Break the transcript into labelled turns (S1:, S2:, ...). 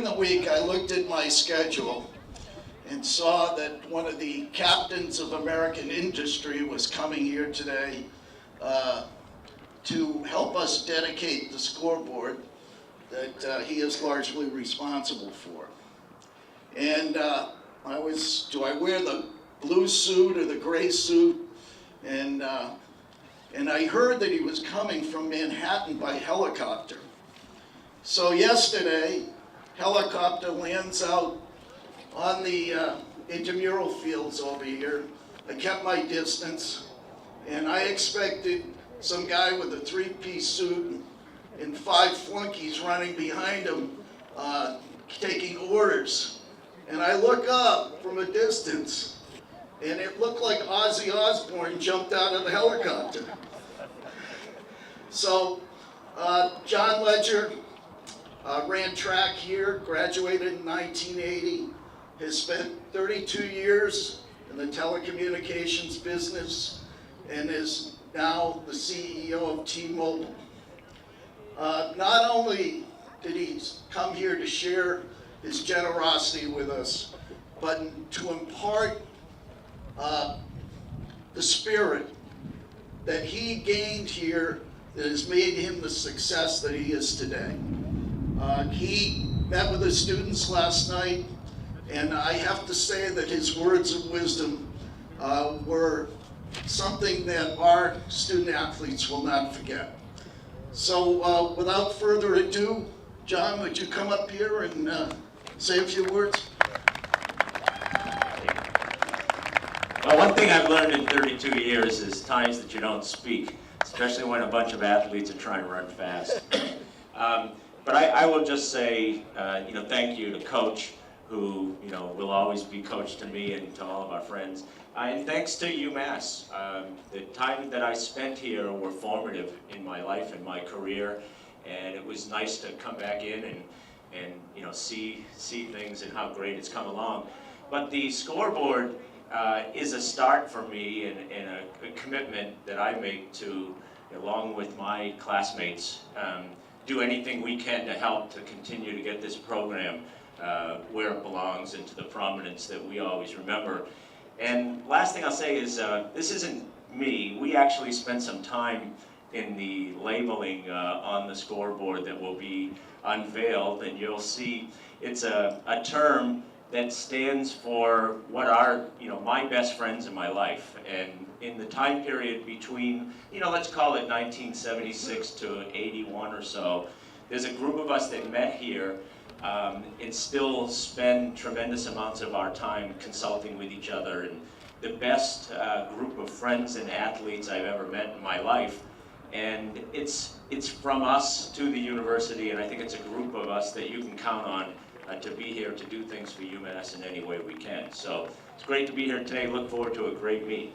S1: the week I looked at my schedule and saw that one of the captains of American industry was coming here today to help us dedicate the scoreboard that he is largely responsible for. And do I wear the blue suit or the gray suit? And I heard that he was coming from Manhattan by helicopter. So yesterday, helicopter lands out on the intramural fields over here. I kept my distance, and I expected some guy with a three-piece suit and 5 flunkies running behind him, taking orders. And I look up from a distance, and it looked like Ozzy Osbourne jumped out of the helicopter. So, John Ledger ran track here, graduated in 1980, has spent 32 years in the telecommunications business, and is now the CEO of T-Mobile. Not only did he come here to share his generosity with us, but to impart the spirit that he gained here that has made him the success that he is today. He met with his students last night, and I have to say that his words of wisdom were something that our student athletes will not forget. So without further ado, John, would you come up here and say a few words?
S2: Well, one thing I've learned in 32 years is times that you don't speak, especially when a bunch of athletes are trying to run fast. But I will just say, thank you to Coach, who, will always be Coach to me and to all of our friends. And thanks to UMass. The time that I spent here were formative in my life and my career, and it was nice to come back in and see things and how great it's come along. But the scoreboard is a start for me and a commitment that I make to, along with my classmates, do anything we can to help to continue to get this program where it belongs and to the prominence that we always remember. And last thing I'll say is this isn't me. We actually spent some time in the labeling on the scoreboard that will be unveiled, and you'll see it's a term that stands for what are, my best friends in my life. And in the time period between, let's call it 1976 to 81 or so, there's a group of us that met here and still spend tremendous amounts of our time consulting with each other. And the best group of friends and athletes I've ever met in my life. And it's from us to the university, and I think it's a group of us that you can count on to be here to do things for UMass in any way we can. So it's great to be here today. Look forward to a great meet.